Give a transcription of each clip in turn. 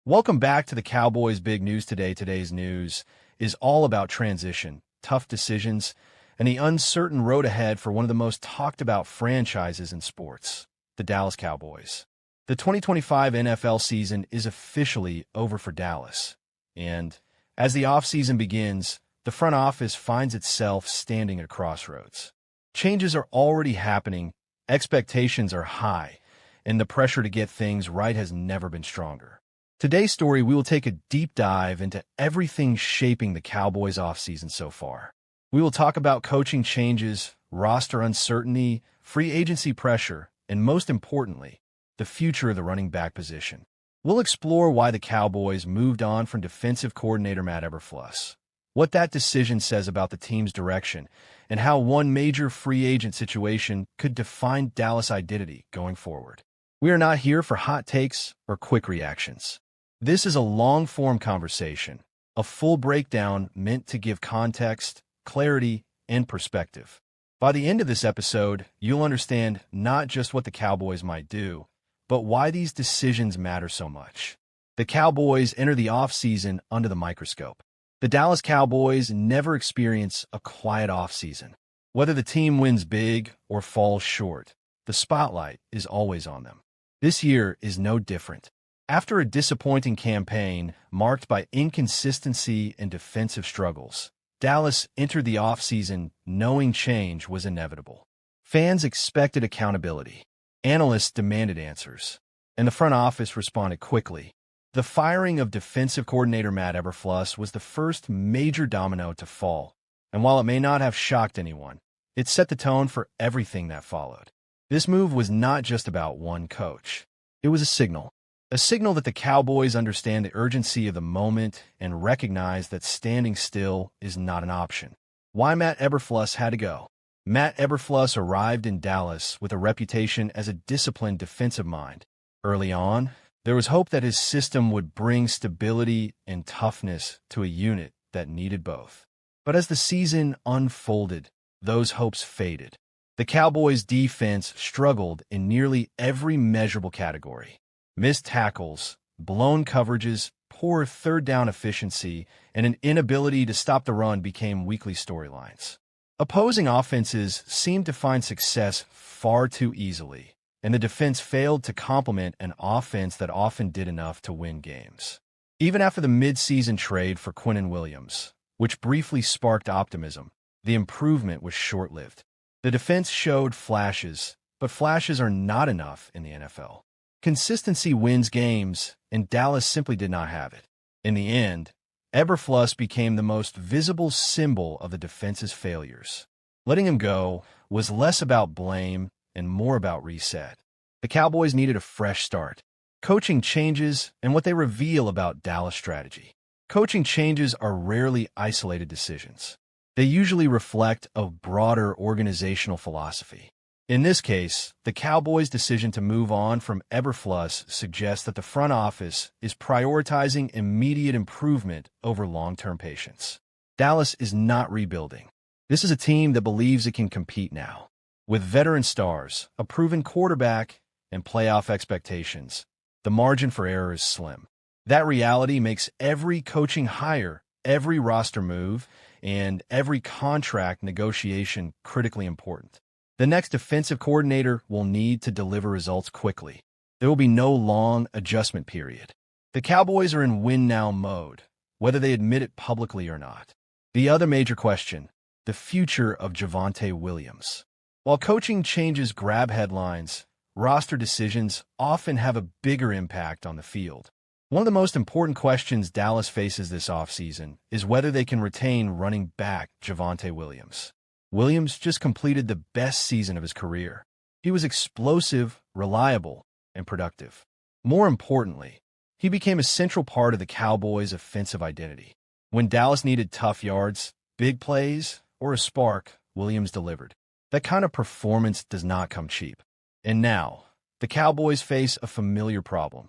Welcome back to the Cowboys Big News Today. Today's news is all about transition, tough decisions, and the uncertain road ahead for one of the most talked about franchises in sports, the Dallas Cowboys. The 2025 NFL season is officially over for Dallas, and as the offseason begins, the front office finds itself standing at a crossroads. Changes are already happening, expectations are high, and the pressure to get things right has never been stronger. Today's story, we will take a deep dive into everything shaping the Cowboys' offseason so far. We will talk about coaching changes, roster uncertainty, free agency pressure, and most importantly, the future of the running back position. We'll explore why the Cowboys moved on from defensive coordinator Matt Eberflus, what that decision says about the team's direction, and how one major free agent situation could define Dallas' identity going forward. We are not here for hot takes or quick reactions. This is a long-form conversation, a full breakdown meant to give context, clarity, and perspective. By the end of this episode, you'll understand not just what the Cowboys might do, but why these decisions matter so much. The Cowboys enter the offseason under the microscope. The Dallas Cowboys never experience a quiet offseason. Whether the team wins big or falls short, the spotlight is always on them. This year is no different. After a disappointing campaign marked by inconsistency and defensive struggles, Dallas entered the offseason knowing change was inevitable. Fans expected accountability. Analysts demanded answers, and the front office responded quickly. The firing of defensive coordinator Matt Eberflus was the first major domino to fall, and while it may not have shocked anyone, it set the tone for everything that followed. This move was not just about one coach. It was a signal that the Cowboys understand the urgency of the moment and recognize that standing still is not an option. Why Matt Eberflus had to go? Matt Eberflus arrived in Dallas with a reputation as a disciplined defensive mind. Early on, there was hope that his system would bring stability and toughness to a unit that needed both. But as the season unfolded, those hopes faded. The Cowboys' defense struggled in nearly every measurable category. Missed tackles, blown coverages, poor third-down efficiency, and an inability to stop the run became weekly storylines. Opposing offenses seemed to find success far too easily, and the defense failed to complement an offense that often did enough to win games. Even after the mid-season trade for Quinnen Williams, which briefly sparked optimism, the improvement was short-lived. The defense showed flashes, but flashes are not enough in the NFL. Consistency wins games, and Dallas simply did not have it. In the end, Eberflus became the most visible symbol of the defense's failures. Letting him go was less about blame and more about reset. The Cowboys needed a fresh start. Coaching changes and what they reveal about Dallas' strategy. Coaching changes are rarely isolated decisions. They usually reflect a broader organizational philosophy. In this case, the Cowboys' decision to move on from Eberflus suggests that the front office is prioritizing immediate improvement over long-term patience. Dallas is not rebuilding. This is a team that believes it can compete now. With veteran stars, a proven quarterback, and playoff expectations, the margin for error is slim. That reality makes every coaching hire, every roster move, and every contract negotiation critically important. The next defensive coordinator will need to deliver results quickly. There will be no long adjustment period. The Cowboys are in win-now mode, whether they admit it publicly or not. The other major question, the future of Javonte Williams. While coaching changes grab headlines, roster decisions often have a bigger impact on the field. One of the most important questions Dallas faces this offseason is whether they can retain running back Javonte Williams. Williams just completed the best season of his career. He was explosive, reliable, and productive. More importantly, he became a central part of the Cowboys' offensive identity. When Dallas needed tough yards, big plays, or a spark, Williams delivered. That kind of performance does not come cheap. And now, the Cowboys face a familiar problem: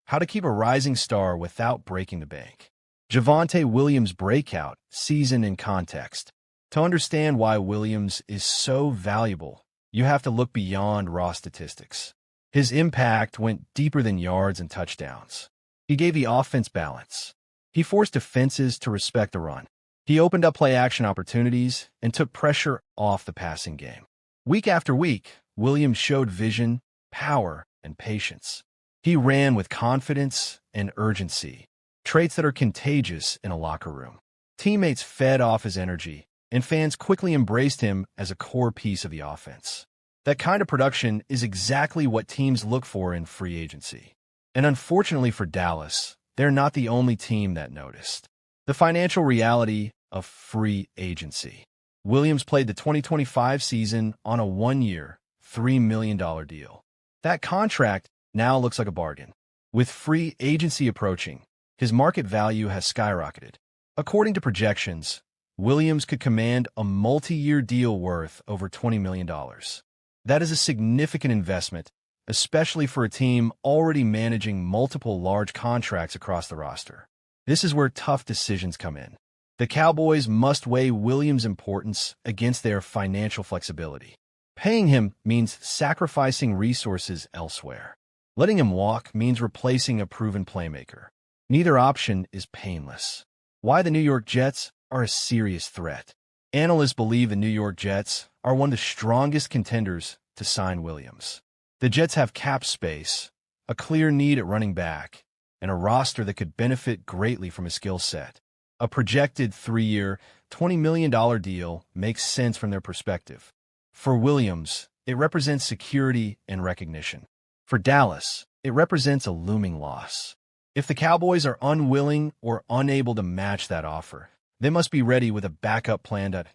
how to keep a rising star without breaking the bank. Javonte Williams' breakout season in context. To understand why Williams is so valuable, you have to look beyond raw statistics. His impact went deeper than yards and touchdowns. He gave the offense balance. He forced defenses to respect the run. He opened up play-action opportunities and took pressure off the passing game. Week after week, Williams showed vision, power, and patience. He ran with confidence and urgency, traits that are contagious in a locker room. Teammates fed off his energy, and fans quickly embraced him as a core piece of the offense. That kind of production is exactly what teams look for in free agency. And unfortunately for Dallas, they're not the only team that noticed. The financial reality of free agency. Williams played the 2025 season on a one-year, $3 million deal. That contract now looks like a bargain. With free agency approaching, his market value has skyrocketed. According to projections, Williams could command a multi-year deal worth over $20 million. That is a significant investment, especially for a team already managing multiple large contracts across the roster. This is where tough decisions come in. The Cowboys must weigh Williams' importance against their financial flexibility. Paying him means sacrificing resources elsewhere. Letting him walk means replacing a proven playmaker. Neither option is painless. Why the New York Jets are a serious threat. Analysts believe the New York Jets are one of the strongest contenders to sign Williams. The Jets have cap space, a clear need at running back, and a roster that could benefit greatly from his skill set. A projected 3-year, $20 million deal makes sense from their perspective. For Williams, it represents security and recognition. For Dallas, it represents a looming loss. If the Cowboys are unwilling or unable to match that offer, they must be ready with a backup plan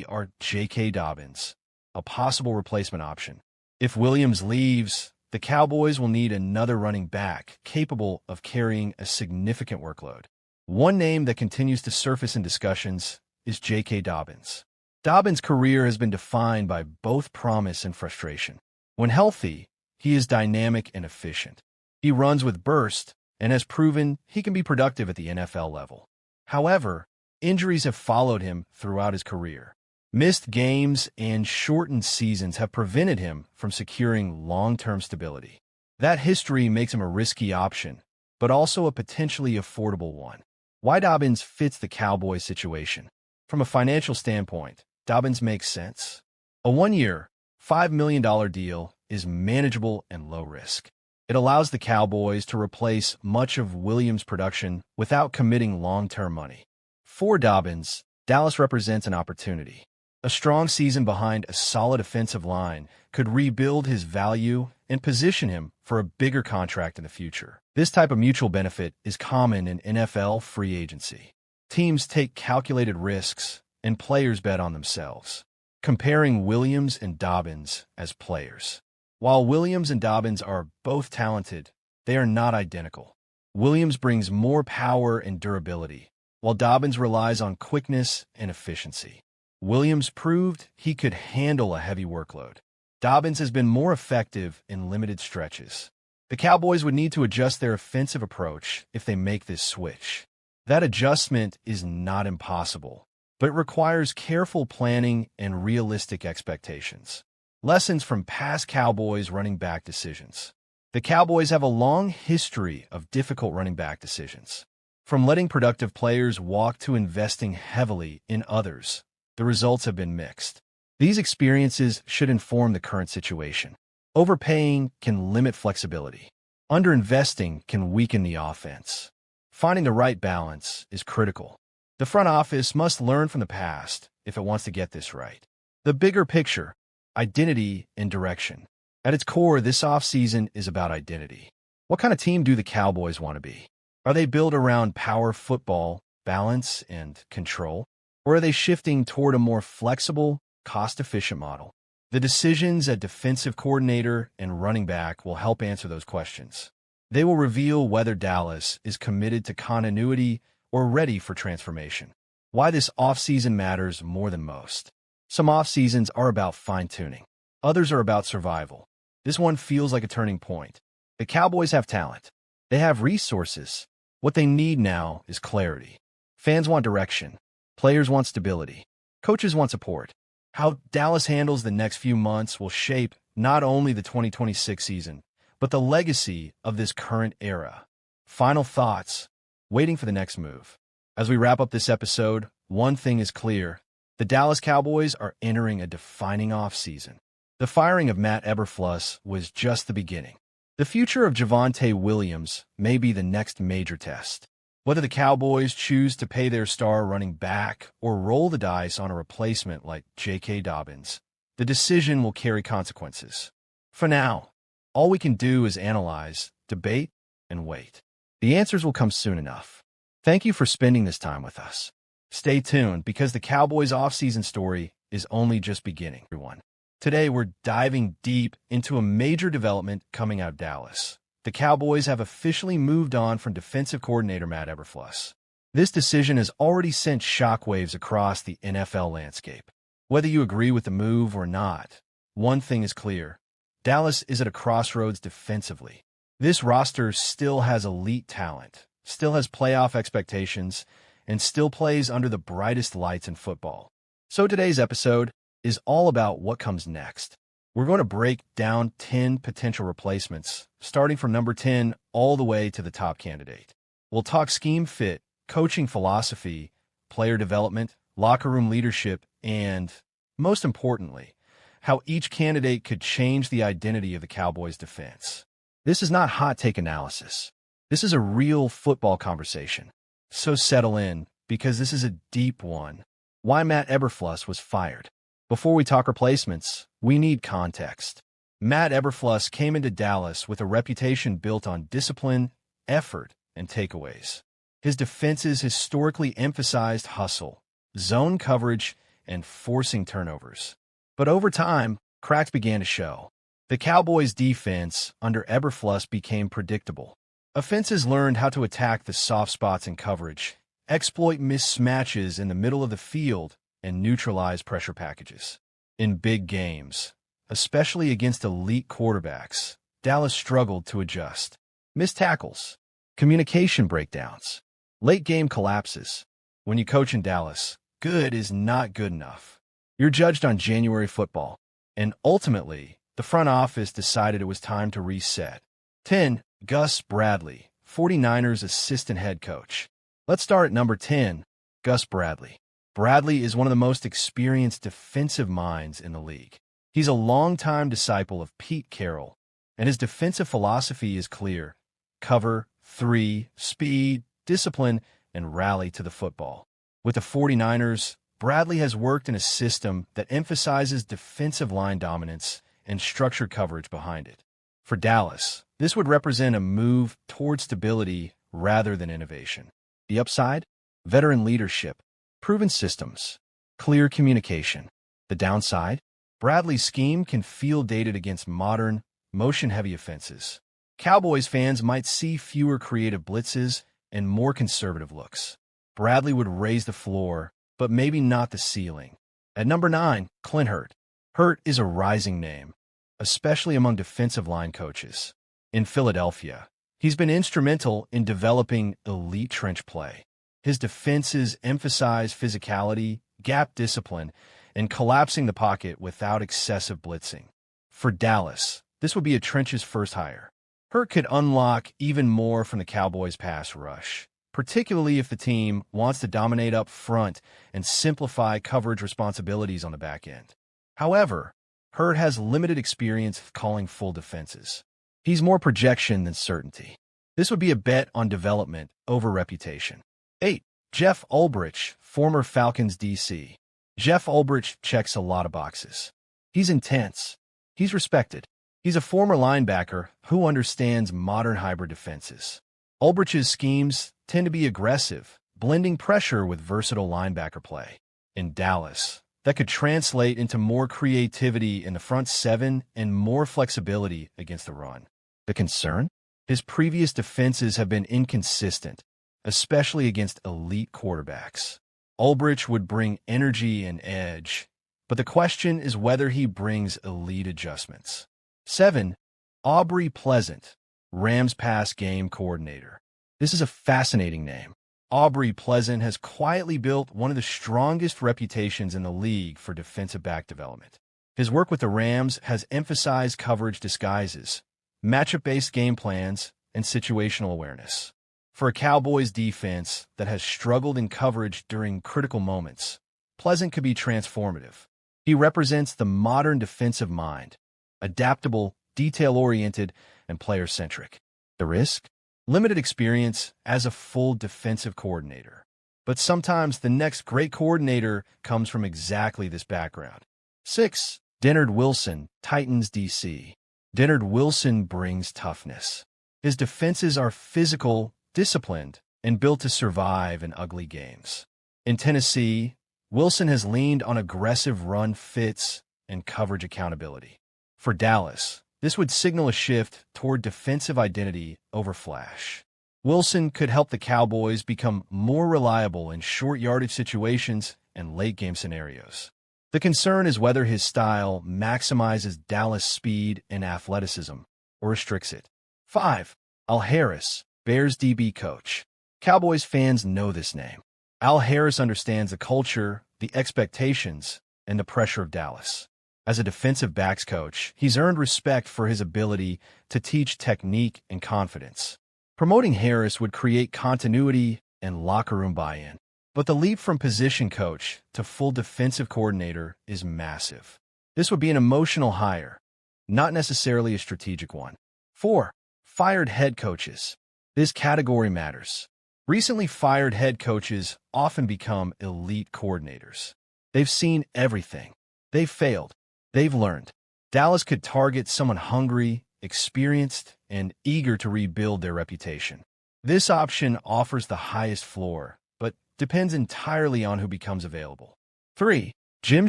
or J.K. Dobbins, a possible replacement option. If Williams leaves, the Cowboys will need another running back capable of carrying a significant workload. One name that continues to surface in discussions is J.K. Dobbins. Dobbins' career has been defined by both promise and frustration. When healthy, he is dynamic and efficient. He runs with burst and has proven he can be productive at the NFL level. However, injuries have followed him throughout his career. Missed games and shortened seasons have prevented him from securing long-term stability. That history makes him a risky option, but also a potentially affordable one. Why Dobbins fits the Cowboys situation? From a financial standpoint, Dobbins makes sense. A one-year, $5 million deal is manageable and low risk. It allows the Cowboys to replace much of Williams' production without committing long-term money. For Dobbins, Dallas represents an opportunity. A strong season behind a solid offensive line could rebuild his value and position him for a bigger contract in the future. This type of mutual benefit is common in NFL free agency. Teams take calculated risks, and players bet on themselves. Comparing Williams and Dobbins as players. While Williams and Dobbins are both talented, they are not identical. Williams brings more power and durability, while Dobbins relies on quickness and efficiency. Williams proved he could handle a heavy workload. Dobbins has been more effective in limited stretches. The Cowboys would need to adjust their offensive approach if they make this switch. That adjustment is not impossible, but it requires careful planning and realistic expectations. Lessons from past Cowboys running back decisions. The Cowboys have a long history of difficult running back decisions. From letting productive players walk to investing heavily in others, the results have been mixed. These experiences should inform the current situation. Overpaying can limit flexibility. Underinvesting can weaken the offense. Finding the right balance is critical. The front office must learn from the past if it wants to get this right. The bigger picture, identity and direction. At its core, this offseason is about identity. What kind of team do the Cowboys want to be? Are they built around power football, balance, and control? Or are they shifting toward a more flexible, cost-efficient model? The decisions at defensive coordinator and running back will help answer those questions. They will reveal whether Dallas is committed to continuity or ready for transformation. Why this offseason matters more than most. Some offseasons are about fine-tuning. Others are about survival. This one feels like a turning point. The Cowboys have talent. They have resources. What they need now is clarity. Fans want direction. Players want stability. Coaches want support. How Dallas handles the next few months will shape not only the 2026 season, but the legacy of this current era. Final thoughts. Waiting for the next move. As we wrap up this episode, one thing is clear. The Dallas Cowboys are entering a defining offseason. The firing of Matt Eberflus was just the beginning. The future of Javonte Williams may be the next major test. Whether the Cowboys choose to pay their star running back or roll the dice on a replacement like J.K. Dobbins, the decision will carry consequences. For now, all we can do is analyze, debate, and wait. The answers will come soon enough. Thank you for spending this time with us. Stay tuned because the Cowboys' offseason story is only just beginning, everyone. Today, we're diving deep into a major development coming out of Dallas. The Cowboys have officially moved on from defensive coordinator Matt Eberflus. This decision has already sent shockwaves across the NFL landscape. Whether you agree with the move or not, one thing is clear. Dallas is at a crossroads defensively. This roster still has elite talent, still has playoff expectations, and still plays under the brightest lights in football. So today's episode is all about what comes next. We're going to break down 10 potential replacements, starting from number 10 all the way to the top candidate. We'll talk scheme fit, coaching philosophy, player development, locker room leadership, and, most importantly, how each candidate could change the identity of the Cowboys' defense. This is not hot take analysis. This is a real football conversation. So settle in, because this is a deep one. Why Matt Eberflus was fired. Before we talk replacements, we need context. Matt Eberflus came into Dallas with a reputation built on discipline, effort, and takeaways. His defenses historically emphasized hustle, zone coverage, and forcing turnovers. But over time, cracks began to show. The Cowboys' defense under Eberflus became predictable. Offenses learned how to attack the soft spots in coverage, exploit mismatches in the middle of the field, and neutralize pressure packages. In big games, especially against elite quarterbacks, Dallas struggled to adjust. Missed tackles, communication breakdowns, late-game collapses. When you coach in Dallas, good is not good enough. You're judged on January football, and ultimately, the front office decided it was time to reset. 10. Gus Bradley, 49ers assistant head coach. Let's start at number 10, Gus Bradley. Bradley is one of the most experienced defensive minds in the league. He's a longtime disciple of Pete Carroll, and his defensive philosophy is clear. Cover, 3, speed, discipline, and rally to the football. With the 49ers, Bradley has worked in a system that emphasizes defensive line dominance and structured coverage behind it. For Dallas, this would represent a move toward stability rather than innovation. The upside? Veteran leadership, proven systems, clear communication. The downside? Bradley's scheme can feel dated against modern, motion-heavy offenses. Cowboys fans might see fewer creative blitzes and more conservative looks. Bradley would raise the floor, but maybe not the ceiling. At number 9, Clint Hurt. Hurt is a rising name, especially among defensive line coaches. In Philadelphia, he's been instrumental in developing elite trench play. His defenses emphasize physicality, gap discipline, and collapsing the pocket without excessive blitzing. For Dallas, this would be a trenches first hire. Hurt could unlock even more from the Cowboys' pass rush, particularly if the team wants to dominate up front and simplify coverage responsibilities on the back end. However, Hurt has limited experience calling full defenses. He's more projection than certainty. This would be a bet on development over reputation. 8. Jeff Ulbrich, former Falcons DC. Jeff Ulbrich checks a lot of boxes. He's intense. He's respected. He's a former linebacker who understands modern hybrid defenses. Ulbrich's schemes tend to be aggressive, blending pressure with versatile linebacker play. In Dallas, that could translate into more creativity in the front seven and more flexibility against the run. The concern? His previous defenses have been inconsistent, especially against elite quarterbacks. Ulbrich would bring energy and edge, but the question is whether he brings elite adjustments. 7. Aubrey Pleasant, Rams pass game coordinator. This is a fascinating name. Aubrey Pleasant has quietly built one of the strongest reputations in the league for defensive back development. His work with the Rams has emphasized coverage disguises, matchup-based game plans, and situational awareness. For a Cowboys defense that has struggled in coverage during critical moments, Pleasant could be transformative. He represents the modern defensive mind, adaptable, detail-oriented, and player-centric. The risk? Limited experience as a full defensive coordinator. But sometimes the next great coordinator comes from exactly this background. 6. Dennard Wilson, Titans DC. Dennard Wilson brings toughness. His defenses are physical, disciplined, and built to survive in ugly games. In Tennessee, Wilson has leaned on aggressive run fits and coverage accountability. For Dallas, this would signal a shift toward defensive identity over flash. Wilson could help the Cowboys become more reliable in short yardage situations and late-game scenarios. The concern is whether his style maximizes Dallas' speed and athleticism or restricts it. 5. Al Harris, Bears DB coach. Cowboys fans know this name. Al Harris understands the culture, the expectations, and the pressure of Dallas. As a defensive backs coach, he's earned respect for his ability to teach technique and confidence. Promoting Harris would create continuity and locker room buy-in. But the leap from position coach to full defensive coordinator is massive. This would be an emotional hire, not necessarily a strategic one. 4. Fired head coaches. This category matters. Recently fired head coaches often become elite coordinators. They've seen everything. They've failed. They've learned. Dallas could target someone hungry, experienced, and eager to rebuild their reputation. This option offers the highest floor, but depends entirely on who becomes available. 3. Jim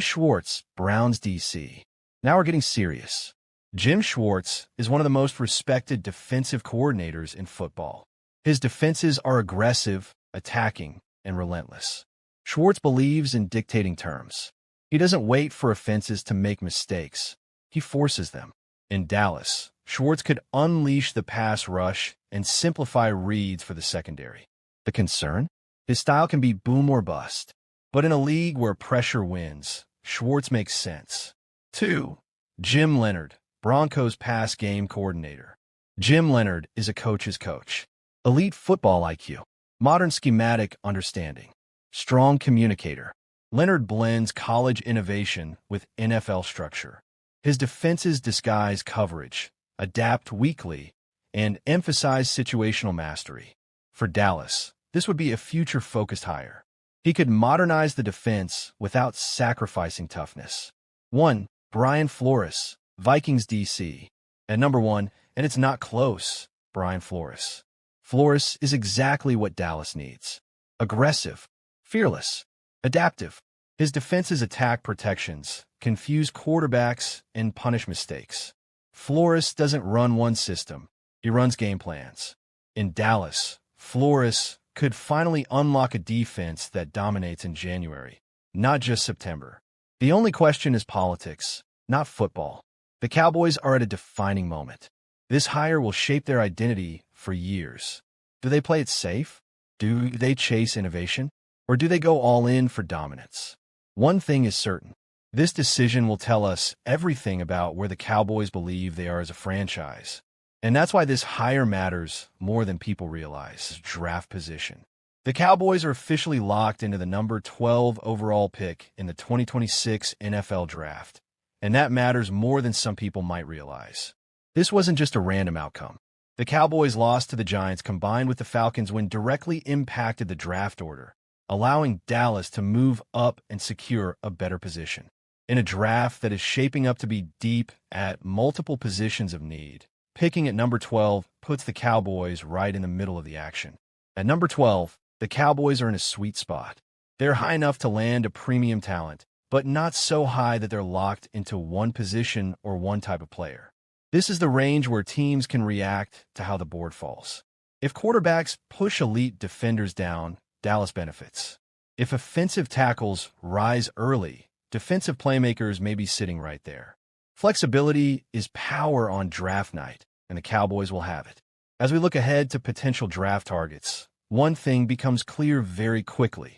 Schwartz, Browns DC. Now we're getting serious. Jim Schwartz is one of the most respected defensive coordinators in football. His defenses are aggressive, attacking, and relentless. Schwartz believes in dictating terms. He doesn't wait for offenses to make mistakes. He forces them. In Dallas, Schwartz could unleash the pass rush and simplify reads for the secondary. The concern? His style can be boom or bust. But in a league where pressure wins, Schwartz makes sense. 2. Jim Leonhard, Broncos pass game coordinator. Jim Leonhard is a coach's coach. Elite football IQ, modern schematic understanding, strong communicator. Leonhard blends college innovation with NFL structure. His defenses disguise coverage, adapt weakly, and emphasize situational mastery. For Dallas, this would be a future-focused hire. He could modernize the defense without sacrificing toughness. 1. Brian Flores, Vikings DC. At number 1, and it's not close, Brian Flores. Flores is exactly what Dallas needs. Aggressive, fearless, adaptive. His defenses attack protections, confuse quarterbacks, and punish mistakes. Flores doesn't run one system. He runs game plans. In Dallas, Flores could finally unlock a defense that dominates in January, not just September. The only question is politics, not football. The Cowboys are at a defining moment. This hire will shape their identity for years. Do they play it safe? Do they chase innovation? Or do they go all in for dominance? One thing is certain. This decision will tell us everything about where the Cowboys believe they are as a franchise. And that's why this hire matters more than people realize. Draft position. The Cowboys are officially locked into the number 12 overall pick in the 2026 NFL Draft. And that matters more than some people might realize. This wasn't just a random outcome. The Cowboys' loss to the Giants combined with the Falcons' win directly impacted the draft order, allowing Dallas to move up and secure a better position. In a draft that is shaping up to be deep at multiple positions of need, picking at number 12 puts the Cowboys right in the middle of the action. At number 12, the Cowboys are in a sweet spot. They're high enough to land a premium talent, but not so high that they're locked into one position or one type of player. This is the range where teams can react to how the board falls. If quarterbacks push elite defenders down, Dallas benefits. If offensive tackles rise early, defensive playmakers may be sitting right there. Flexibility is power on draft night, and the Cowboys will have it. As we look ahead to potential draft targets, one thing becomes clear very quickly.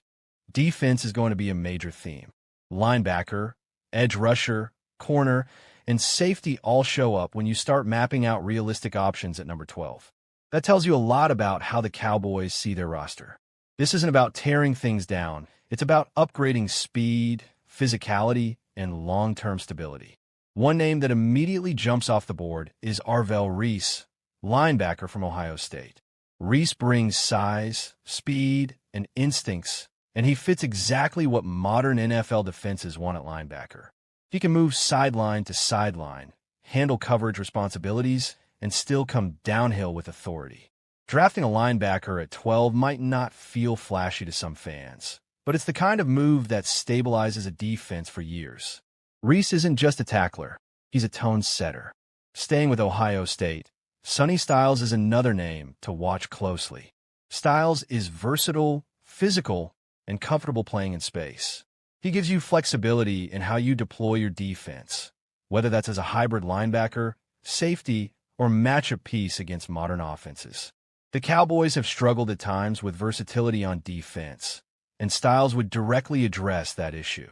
Defense is going to be a major theme. Linebacker, edge rusher, corner, and safety all show up when you start mapping out realistic options at number 12. That tells you a lot about how the Cowboys see their roster. This isn't about tearing things down. It's about upgrading speed, physicality, and long-term stability. One name that immediately jumps off the board is Arvell Reese, linebacker from Ohio State. Reese brings size, speed, and instincts, and he fits exactly what modern NFL defenses want at linebacker. He can move sideline to sideline, handle coverage responsibilities, and still come downhill with authority. Drafting a linebacker at 12 might not feel flashy to some fans, but it's the kind of move that stabilizes a defense for years. Reese isn't just a tackler, he's a tone setter. Staying with Ohio State, Sonny Styles is another name to watch closely. Styles is versatile, physical, and comfortable playing in space. He gives you flexibility in how you deploy your defense, whether that's as a hybrid linebacker, safety, or matchup piece against modern offenses. The Cowboys have struggled at times with versatility on defense, and Styles would directly address that issue.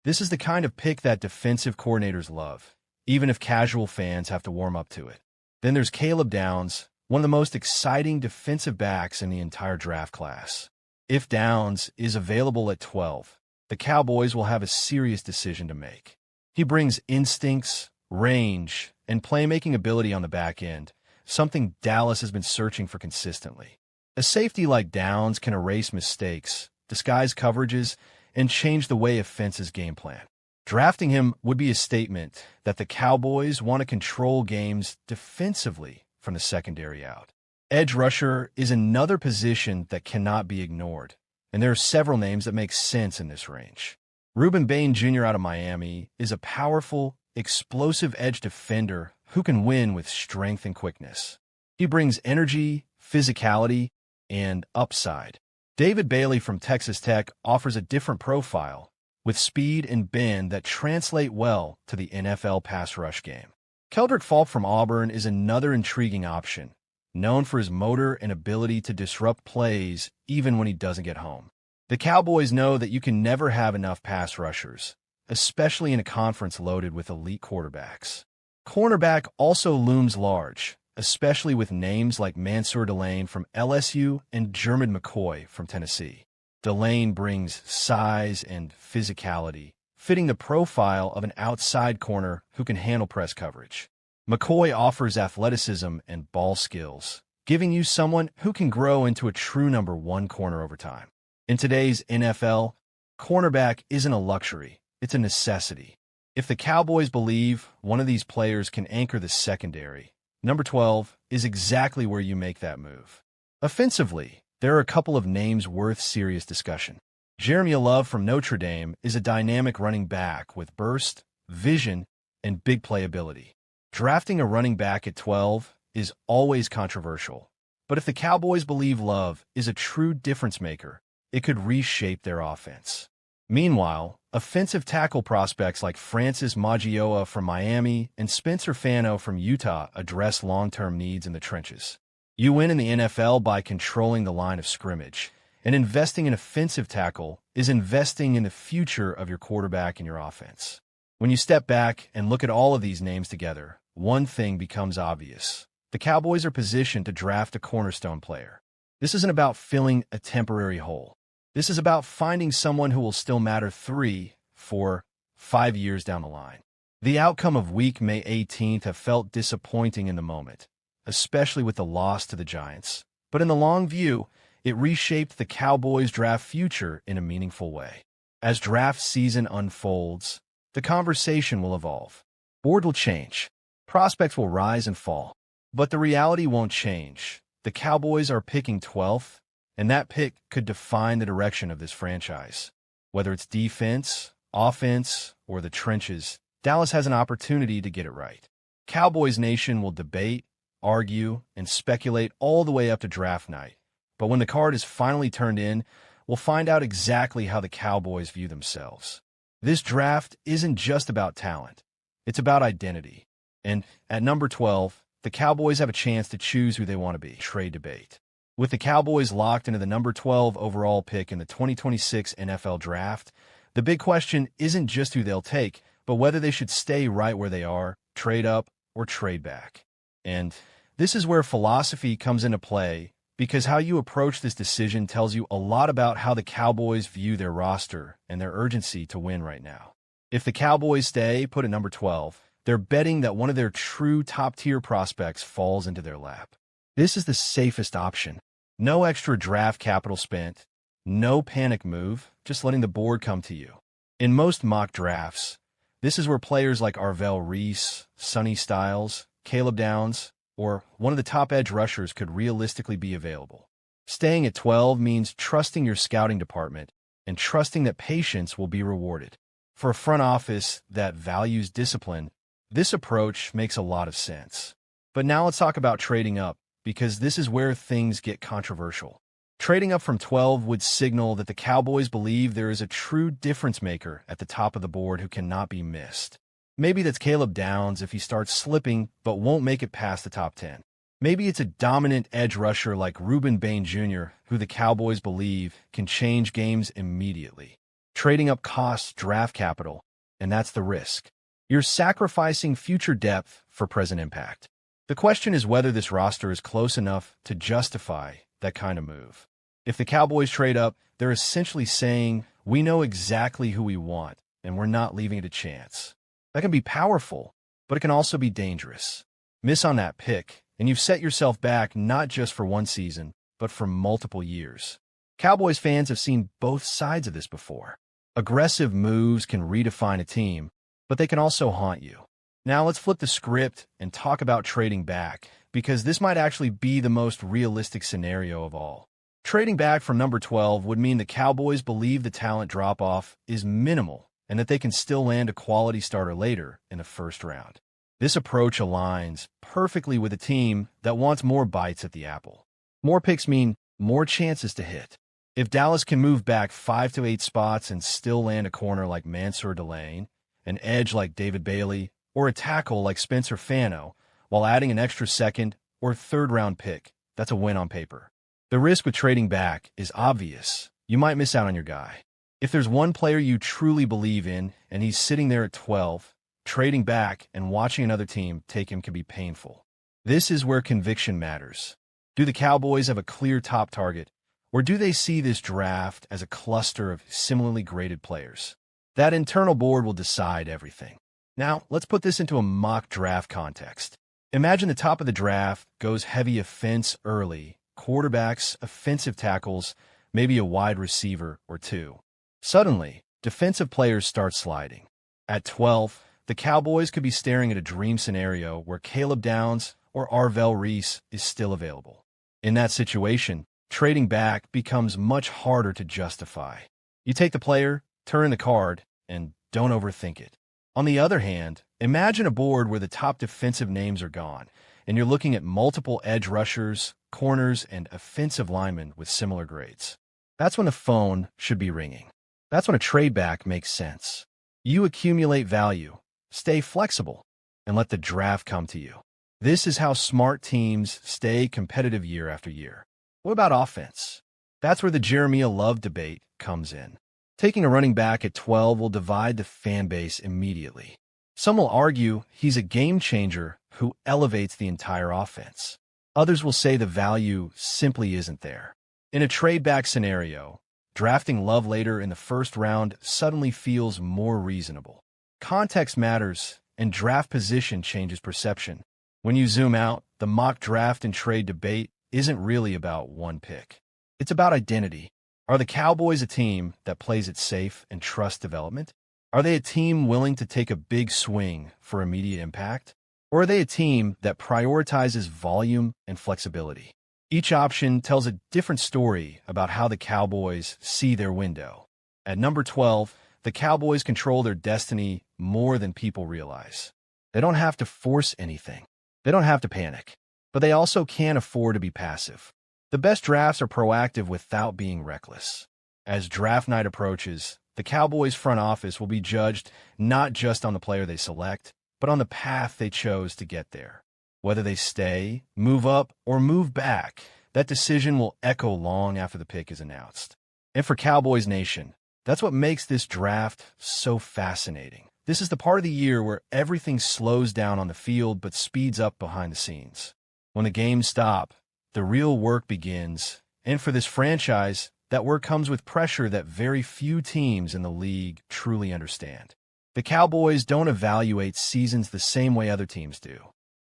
This is the kind of pick that defensive coordinators love, even if casual fans have to warm up to it. Then there's Caleb Downs, one of the most exciting defensive backs in the entire draft class. If Downs is available at 12, the Cowboys will have a serious decision to make. He brings instincts, range, and playmaking ability on the back end, something Dallas has been searching for consistently. A safety like Downs can erase mistakes, disguise coverages, and change the way offenses game plan. Drafting him would be a statement that the Cowboys want to control games defensively from the secondary out. Edge rusher is another position that cannot be ignored, and there are several names that make sense in this range. Reuben Bain Jr. out of Miami is a powerful, explosive edge defender who can win with strength and quickness. He brings energy, physicality, and upside. David Bailey from Texas Tech offers a different profile, with speed and bend that translate well to the NFL pass rush game. Keldrick Falk from Auburn is another intriguing option, known for his motor and ability to disrupt plays even when he doesn't get home. The Cowboys know that you can never have enough pass rushers, especially in a conference loaded with elite quarterbacks. Cornerback also looms large, especially with names like Mansour Delane from LSU and Jermid McCoy from Tennessee. Delane brings size and physicality, fitting the profile of an outside corner who can handle press coverage. McCoy offers athleticism and ball skills, giving you someone who can grow into a true number one corner over time. In today's NFL, cornerback isn't a luxury, it's a necessity. If the Cowboys believe one of these players can anchor the secondary, number 12 is exactly where you make that move. Offensively, there are a couple of names worth serious discussion. Jeremy Love from Notre Dame is a dynamic running back with burst, vision, and big playability. Drafting a running back at 12 is always controversial, but if the Cowboys believe Love is a true difference maker, it could reshape their offense. Meanwhile, offensive tackle prospects like Francis Magioa from Miami and Spencer Fano from Utah address long-term needs in the trenches. You win in the NFL by controlling the line of scrimmage, and investing in offensive tackle is investing in the future of your quarterback and your offense. When you step back and look at all of these names together, one thing becomes obvious. The Cowboys are positioned to draft a cornerstone player. This isn't about filling a temporary hole. This is about finding someone who will still matter 3, 4, 5 years down the line. The outcome of week May 18th have felt disappointing in the moment, especially with the loss to the Giants. But in the long view, it reshaped the Cowboys' draft future in a meaningful way. As draft season unfolds, the conversation will evolve. Board will change. Prospects will rise and fall. But the reality won't change. The Cowboys are picking 12th, and that pick could define the direction of this franchise. Whether it's defense, offense, or the trenches, Dallas has an opportunity to get it right. Cowboys Nation will debate, argue, and speculate all the way up to draft night. But when the card is finally turned in, we'll find out exactly how the Cowboys view themselves. This draft isn't just about talent. It's about identity. And at number 12, the Cowboys have a chance to choose who they want to be. Trade debate. With the Cowboys locked into the number 12 overall pick in the 2026 NFL Draft, the big question isn't just who they'll take, but whether they should stay right where they are, trade up, or trade back. And This is where philosophy comes into play, because how you approach this decision tells you a lot about how the Cowboys view their roster and their urgency to win right now. If the Cowboys stay put at number 12, they're betting that one of their true top-tier prospects falls into their lap. This is the safest option. No extra draft capital spent, no panic move, just letting the board come to you. In most mock drafts, this is where players like Arvell Reese, Sonny Styles, Caleb Downs, or one of the top edge rushers could realistically be available. Staying at 12 means trusting your scouting department and trusting that patience will be rewarded. For a front office that values discipline, this approach makes a lot of sense. But now let's talk about trading up, because this is where things get controversial. Trading up from 12 would signal that the Cowboys believe there is a true difference maker at the top of the board who cannot be missed. Maybe that's Caleb Downs if he starts slipping but won't make it past the top 10. Maybe it's a dominant edge rusher like Reuben Bain Jr., who the Cowboys believe can change games immediately. Trading up costs draft capital, and that's the risk. You're sacrificing future depth for present impact. The question is whether this roster is close enough to justify that kind of move. If the Cowboys trade up, they're essentially saying, we know exactly who we want, and we're not leaving it a chance. That can be powerful, but it can also be dangerous. Miss on that pick, and you've set yourself back not just for one season, but for multiple years. Cowboys fans have seen both sides of this before. Aggressive moves can redefine a team, but they can also haunt you. Now let's flip the script and talk about trading back, because this might actually be the most realistic scenario of all. Trading back from number 12 would mean the Cowboys believe the talent drop-off is minimal and that they can still land a quality starter later in the first round. This approach aligns perfectly with a team that wants more bites at the apple. More picks mean more chances to hit. If Dallas can move back 5 to 8 spots and still land a corner like Mansour Delane, an edge like David Bailey, or a tackle like Spencer Fano, while adding an extra second or third-round pick, that's a win on paper. The risk with trading back is obvious. You might miss out on your guy. If there's one player you truly believe in and he's sitting there at 12, trading back and watching another team take him can be painful. This is where conviction matters. Do the Cowboys have a clear top target, or do they see this draft as a cluster of similarly graded players? That internal board will decide everything. Now, let's put this into a mock draft context. Imagine the top of the draft goes heavy offense early, quarterbacks, offensive tackles, maybe a wide receiver or two. Suddenly, defensive players start sliding. At 12, the Cowboys could be staring at a dream scenario where Caleb Downs or Arvell Reese is still available. In that situation, trading back becomes much harder to justify. You take the player, turn the card, and don't overthink it. On the other hand, imagine a board where the top defensive names are gone, and you're looking at multiple edge rushers, corners, and offensive linemen with similar grades. That's when the phone should be ringing. That's when a trade back makes sense. You accumulate value, stay flexible, and let the draft come to you. This is how smart teams stay competitive year after year. What about offense? That's where the Jeremiah Love debate comes in. Taking a running back at 12 will divide the fan base immediately. Some will argue he's a game changer who elevates the entire offense. Others will say the value simply isn't there. In a trade-back scenario, drafting Love later in the first round suddenly feels more reasonable. Context matters, and draft position changes perception. When you zoom out, the mock draft and trade debate isn't really about one pick. It's about identity. Are the Cowboys a team that plays it safe and trusts development? Are they a team willing to take a big swing for immediate impact? Or are they a team that prioritizes volume and flexibility? Each option tells a different story about how the Cowboys see their window. At number 12, the Cowboys control their destiny more than people realize. They don't have to force anything. They don't have to panic. But they also can't afford to be passive. The best drafts are proactive without being reckless. As draft night approaches, the Cowboys front office will be judged not just on the player they select, but on the path they chose to get there. Whether they stay, move up, or move back, that decision will echo long after the pick is announced. And for Cowboys Nation, that's what makes this draft so fascinating. This is the part of the year where everything slows down on the field but speeds up behind the scenes. When the games stop, the real work begins, and for this franchise, that work comes with pressure that very few teams in the league truly understand. The Cowboys don't evaluate seasons the same way other teams do.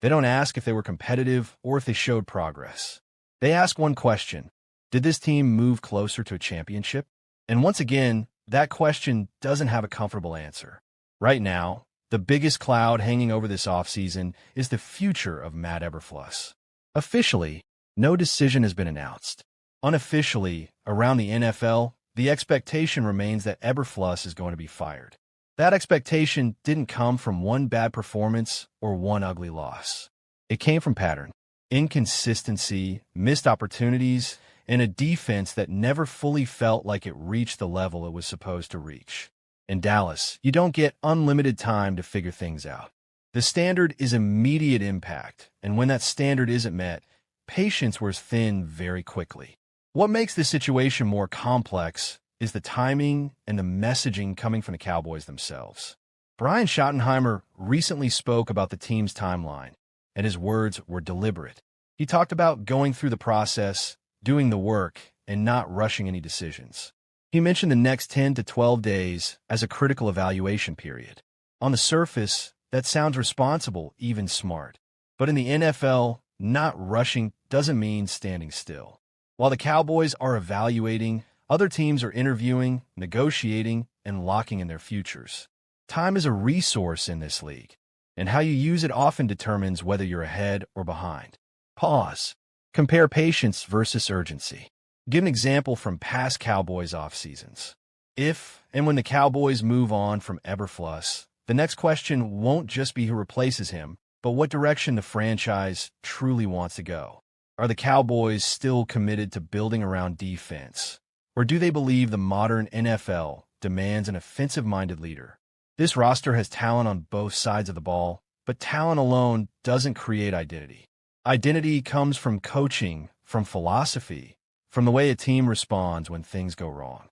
They don't ask if they were competitive or if they showed progress. They ask one question: did this team move closer to a championship? And once again, that question doesn't have a comfortable answer. Right now, the biggest cloud hanging over this offseason is the future of Matt Eberflus. Officially, no decision has been announced. Unofficially, around the NFL, the expectation remains that Eberflus is going to be fired. That expectation didn't come from one bad performance or one ugly loss. It came from pattern, inconsistency, missed opportunities, and a defense that never fully felt like it reached the level it was supposed to reach. In Dallas, you don't get unlimited time to figure things out. The standard is immediate impact, and when that standard isn't met, patience wears thin very quickly. What makes this situation more complex is the timing and the messaging coming from the Cowboys themselves. Brian Schottenheimer recently spoke about the team's timeline, and his words were deliberate. He talked about going through the process, doing the work, and not rushing any decisions. He mentioned the next 10 to 12 days as a critical evaluation period. On the surface, that sounds responsible, even smart. But in the NFL, not rushing doesn't mean standing still. While the Cowboys are evaluating, other teams are interviewing, negotiating, and locking in their futures. Time is a resource in this league, and how you use it often determines whether you're ahead or behind. Pause. Compare patience versus urgency. Give an example from past Cowboys off-seasons. If and when the Cowboys move on from Eberflus, the next question won't just be who replaces him, but what direction the franchise truly wants to go. Are the Cowboys still committed to building around defense? Or do they believe the modern NFL demands an offensive-minded leader? This roster has talent on both sides of the ball, but talent alone doesn't create identity. Identity comes from coaching, from philosophy, from the way a team responds when things go wrong.